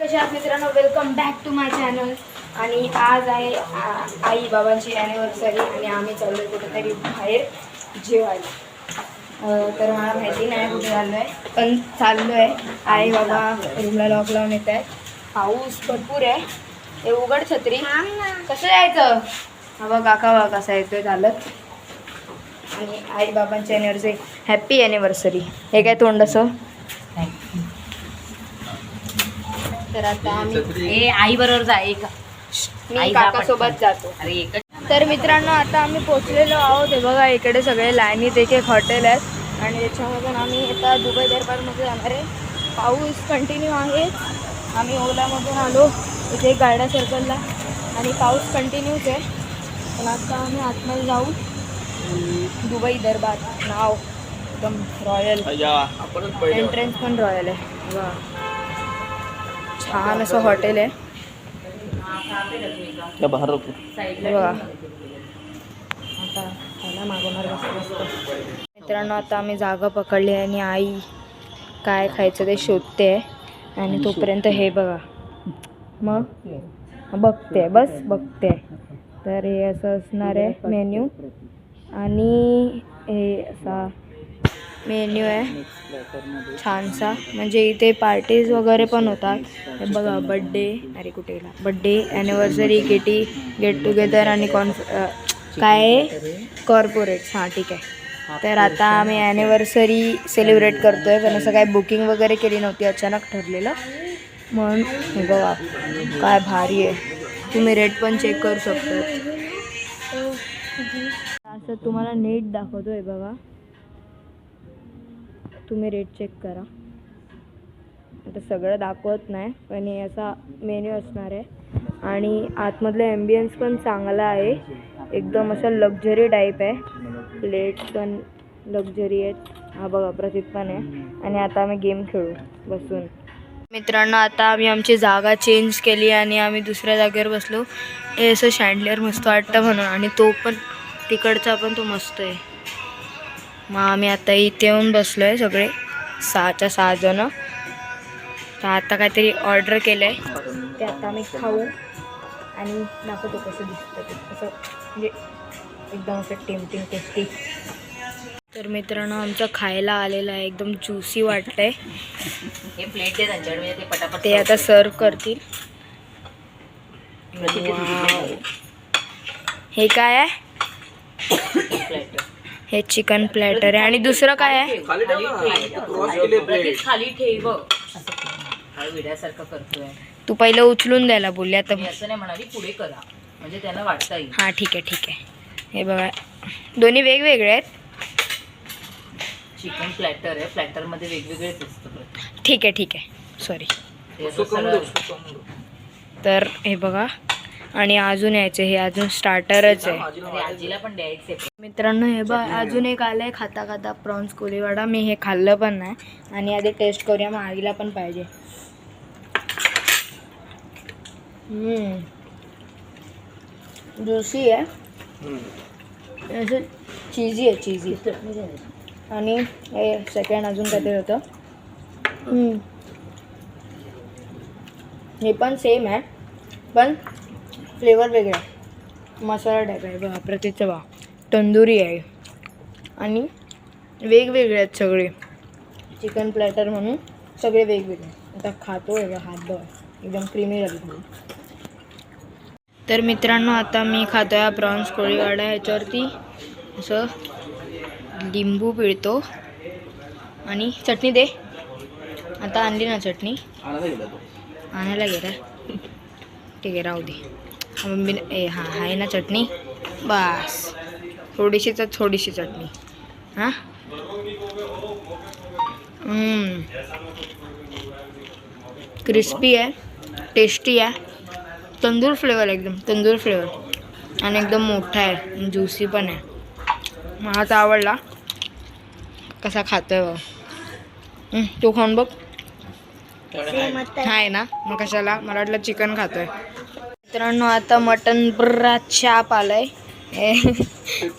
कशा आहात मित्रांनो, welcome back to my channel. आणि आज आहे आई बाबांची ॲनिव्हर्सरी आणि आम्ही चाललो आहे कुठेतरी बाहेर जेवायला. तर मला माहिती नाही कुठे चाललो आहे, पण चाललो आहे. आई बाबा रूमला लॉक लावून येत आहेत. पाऊस भरपूर आहे. हे उघड छत्री. कसं जायचं? हा बघ काका बघा कसा येतोय चालत. आणि आई बाबांची ॲनिव्हर्सरी, हॅपी ॲनिव्हर्सरी. हे काय तोंड असं. तर आता आम्ही आई बरोबर जा एक मी काकासोबत जातो. तर मित्रांनो, आता आम्ही पोचलेलो आहोत. हे बघा इकडे सगळे लाईनीत एक एक हॉटेल आहेत आणि त्याच्यामधून आम्ही आता दुबई दरबारमध्ये जाणार आहे. पाऊस कंटिन्यू आहे. आम्ही ओलामधून आलो इथे गार्डन सर्कलला आणि पाऊस कंटिन्यूच आहे. पण आता आम्ही आतमध्ये जाऊ. दुबई दरबार नाव एकदम रॉयल, एंट्रन्स पण रॉयल आहे. वा, छान असं हॉटेल आहे. बघा आता खायला मागवणार मस्त. मित्रांनो, आता आम्ही जागा पकडली आणि आई काय खायचं ते शोधते आहे. आणि तोपर्यंत हे बघा, मग बघते, बस बघते. तर हे असं असणार आहे मेन्यू. आणि हे असा मेन्यू आहे छानसा. म्हणजे इथे पार्टीज वगैरे पण होतात. हे बघा, बड्डे, अरे कुठे गेला, birthday, anniversary, kitty, get together आणि काय कॉर्पोरेट्स. हां ठीक आहे. तर आता आम्ही ॲनिव्हर्सरी सेलिब्रेट करतो आहे. पण असं काय बुकिंग वगैरे केली नव्हती, अचानक ठरलेलं म्हणून. हे बघा काय भारी आहे. तुम्ही रेट पण चेक करू शकता. असं तुम्हाला नीट दाखवतो आहे बघा, तुम्ही रेट चेक करा. आता सगळं दाखवत नाही, पण हे असा मेन्यू असणार आहे. आणि आतमधलं ॲम्बियन्स पण चांगला आहे. एकदम असं लक्झरी टाईप आहे. प्लेट्स पण लक्झरी आहेत. हा बघा, प्रतीक पण आहे. आणि आता आम्ही गेम खेळू बसून. मित्रांनो, आता आम्ही आमची जागा चेंज केली आणि आम्ही दुसऱ्या जागेवर बसलो. हे असं शँडलियर मस्त वाटतं म्हणून. आणि तो पण तिकडचा पण तो मस्त आहे. मग आम्ही आता इथे येऊन बसलो आहे सगळे 6च्या 6 जण. तर आता काहीतरी ऑर्डर केलं आहे ते आता आम्ही खाऊ आणि दाखवतो कसं दिसतं ते. असं म्हणजे एकदम असं टेम्पटिंग टेस्टी. तर मित्रांनो, आमचं खायला आलेलं आहे. एकदम ज्युसी वाटतं आहे. हे प्लेट आहे त्यांच्याकडे, ते पटापट ते आता सर्व करतील. वाव. हे काय आहे? हे चिकन प्लॅटर आहे. आणि दुसरं काय आहे? खाली ठेव. विड्यासारखं करतोय. तू पहिलं उचलून द्यायला बोलली, आता असं नाही म्हणाली, पुढे करा म्हणजे त्यांना वाटता येईल. हां ठीक आहे ठीक आहे. हे बघा, दोन्ही वेगवेगळे आहेत. चिकन प्लॅटर आहे, प्लॅटरमध्ये वेगवेगळेच असतं. ठीक आहे ठीक आहे, सॉरी. तर हे बघा, आणि अजून यायचं, हे अजून स्टार्टरच आहे. आजीला पण द्यायचे. मित्रांनो, हे बघ अजून एक आलं आहे खाता खाता प्रॉन्स कोळीवाडा. मी हे खाल्लं पण नाही आणि आधी टेस्ट करूया, मग आईला पण पाहिजे. ज्युसी आहे, असं चीजी आहे, चीजी. आणि हे सेकंड अजून काहीतरी होतं. हे पण सेम आहे, पण फ्लेवर वेगळा आहे. मसाला टाईप आहे बघा, प्रतीचं बघा, तंदुरी आहे. आणि वेगवेगळे आहेत सगळे. चिकन प्लॅटर म्हणून सगळे वेगवेगळे. आता खातो आहे बघा, हात बघा एकदम क्रीमी लागली. तर मित्रांनो, आता मी खातो आहे प्रॉन्स कोळीवाडा. ह्याच्यावरती असं लिंबू पिळतो आणि चटणी दे. आता आणली ना चटणी, आणायला गेला. ठीक आहे, राहू दे. मम्मी हां आहे ना चटणी, बस थोडीशी चटणी. हां, क्रिस्पी आहे, टेस्टी आहे. तंदूर फ्लेवर, एकदम तंदूर फ्लेवर. आणि एकदम मोठा आहे, ज्युसी पण आहे. मला तर आवडला. कसा खातोय बघ, तू खाऊन बघ. आहे ना, मग कशाला, मला वाटलं चिकन खातोय. मित्रांनो, आता मटन बर्रा चाप आलाय.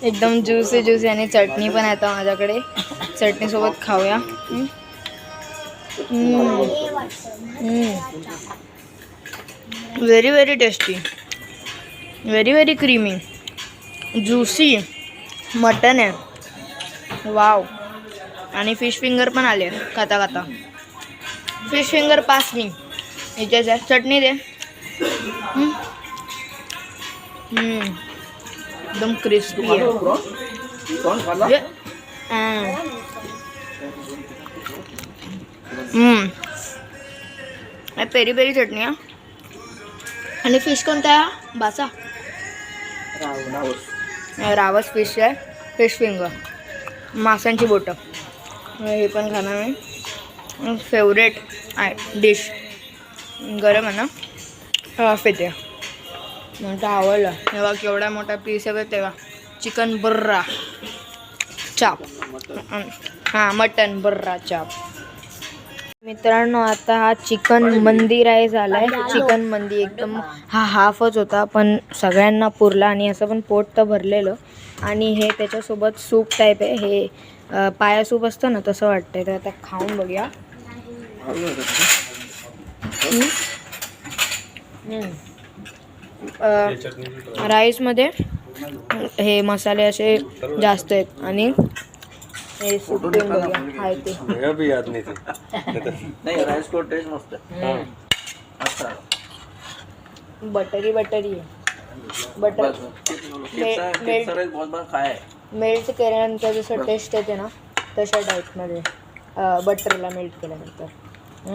एकदम ज्युसी आणि चटणी पण आहे आता माझ्याकडे. चटणीसोबत खाऊया. Very very tasty, very very creamy, juicy mutton आहे. वाव. आणि फिश फिंगर पण आले खाता खाता. फिश फिंगर पास मी याच्या चटणी दे. एकदम क्रिस्पी आहे. पेरी पेरी चटणी आहे. आणि फिश कोणता आहे बासा? रावस फिश आहे. फिश फिंगर, माशांची बोटं. हे पण खाणार मी. फेवरेट आहे डिश. गरम आहे ना, हाफ येते. म्हणतं आवडलं. तेव्हा केवढा मोठा पीस आहे तेव्हा. चिकन बर्रा चाप. हां मटन बर्रा चाप. मित्रांनो आता हा चिकन मंदी राईस झाला आहे. चिकन मंदी एकदम हा हाफच होता पण सगळ्यांना पुरला आणि असं पण पोट तर भरलेलं. आणि हे त्याच्यासोबत सूप टाईप आहे. हे पाया सूप असतं ना तसं वाटतंय. तर आता खाऊन बघूया. राईसमध्ये हे मसाले असे जास्त आहेत आणि हे सूप पिऊन बघूया. हाय ते बटरी बटरी आहे. बटर मेल्ट केल्यानंतर जसं टेस्ट येते ना तशा टाईपमध्ये बटरला मेल्ट केल्यानंतर.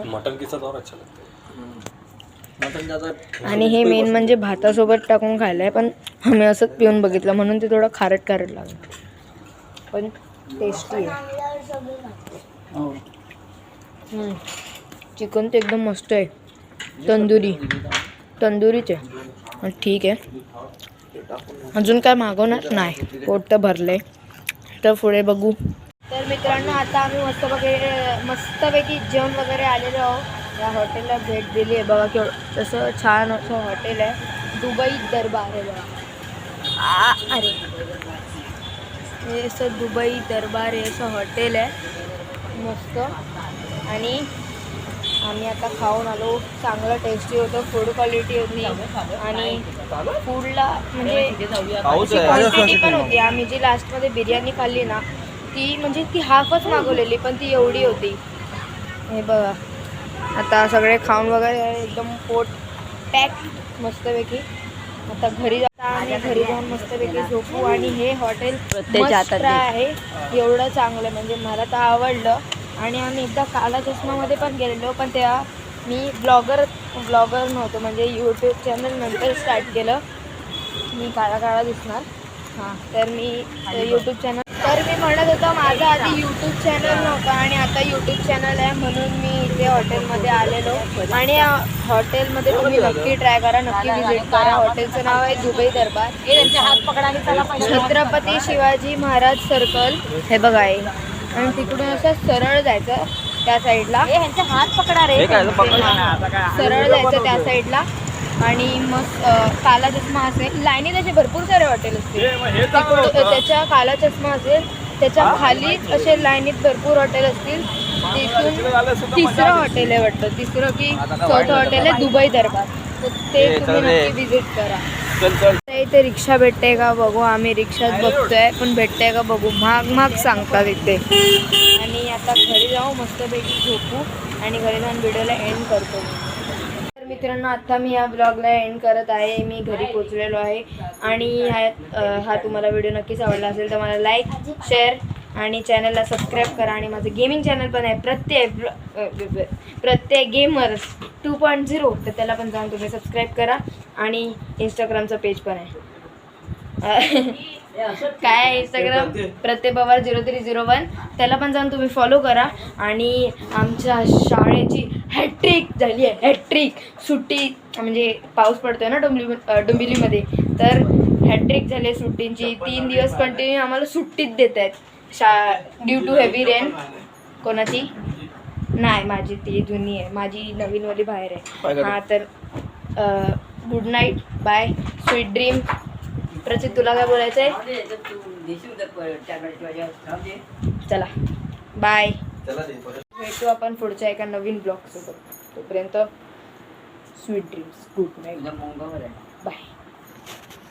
मटन के साथ और अच्छा लगता है. आणि हे मेन म्हणजे भातासोबत टाकून खायला आहे. पण आम्ही असंच पिऊन बघितलं म्हणून ते थोडं खारट खारट लागलं पण टेस्टी आहे. चिकन तर एकदम मस्त आहे. तंदुरीच आहे. ठीक आहे. अजून काय मागवणार नाही. पोट तर भरलंय. तर पुढे बघू. तर मित्रांनो आता आम्ही मस्तपैकी जेवण वगैरे आलेलो आहोत. या हॉटेलला भेट दिली आहे. बघा केवढं तसं छान असं हॉटेल आहे. दुबई दरबार आहे बघा. अरे हे असं दुबई दरबार हे असं हॉटेल आहे मस्त. आणि आम्ही आता खाऊन आलो. चांगलं टेस्टी होतं. फूड क्वालिटी होती आणि फूडला म्हणजे क्वांटिटी पण होती. आम्ही जी लास्टमध्ये बिर्याणी खाल्ली ना ती म्हणजे ती हाफच मागवलेली पण ती एवढी होती. हे बघा आता सगळे खाऊन वगैरे एकदम पोट पॅक मस्तपैकी. आता घरी जाऊन मस्तपैकी झोपू. आणि हे हॉटेल मस्त आहे. एवढं चांगलं म्हणजे मला तर आवडलं. आणि आम्ही एकदा काला चष्मामध्ये पण गेलेलो पण तेव्हा मी ब्लॉगर नव्हतो म्हणजे यूट्यूब चॅनल नंतर स्टार्ट केलं. मी काळा दिसणार. हां तर मी यूट्यूब चॅनल मी म्हणत होतो माझा आधी यूट्यूब चॅनल नव्हता आणि आता यूट्यूब चॅनल आहे म्हणून मी इथे हॉटेलमध्ये आलेलो. आणि या हॉटेलमध्ये तुम्ही नक्की ट्राय करा, नक्की व्हिजिट करा. हॉटेलचं नाव आहे दुबई दरबार. छत्रपती शिवाजी महाराज सर्कल. हे बघा आहे. आणि तिकडून असं सरळ जायचं त्या साईडला. हात पकडा रे. सरळ जायचं त्या साईडला आणि मग काला चष्मा असेल. लाईनीत असे भरपूर सारे हॉटेल असतील. त्याच्या काला चष्मा असेल त्याच्या खालीच असे लाईनीत भरपूर हॉटेल असतील. तिथून तिसरं हॉटेल आहे वाटतं. तिसरं की चौथं हॉटेल आहे दुबई दरबार. तर ते तुम्ही नक्की व्हिजिट करा. इथे रिक्षा भेटते का बघू. आम्ही रिक्षाच बघतोय पण भेटते का बघू. महाग सांगतात इथे. आणि आता घरी जाऊ मस्तपैकी झोपू आणि घरी जाऊन व्हिडिओला एंड करतो. तर मित्रांनो आता मी या ब्लॉगला एंड करत आहे. मी घरी पोचलेलो आहे. आणि हा तुम्हाला व्हिडिओ नक्कीच आवडला असेल तर मला लाईक शेअर आणि चॅनलला सबस्क्राईब करा. आणि माझं गेमिंग चॅनल पण आहे प्रत्येक गेमर्स 2.0 तर त्याला पण जाऊन तुम्ही सबस्क्राईब करा. आणि इंस्टाग्रामचं पेज पण आहे. काय आहे इंस्टाग्राम प्रत्येक पवार 0301 त्याला पण जाऊन तुम्ही फॉलो करा. आणि आमच्या शाळेची हॅट्रिक झाली आहे. हॅट्रिक सुट्टी म्हणजे पाऊस पडतोय ना डोंबिवलीमध्ये तर हॅट्रिक झाली आहे सुट्टींची. 3 दिवस कंटिन्यू आम्हाला सुट्टीच देत आहेत ड्यू टू हेवी रेन. कोणाची नाही माझी ती जुनी आहे. माझी नवीनवाली बाहेर आहे. हां तर good night bye sweet dream. Prachit तुला काय बोलायचं आहे. चला बाय. भेटू आपण पुढच्या एका नवीन ब्लॉग सोबत. तोपर्यंत स्वीट ड्रीम्स, गुड नाईट, तुझ्या मोंगावर आहे. बाय.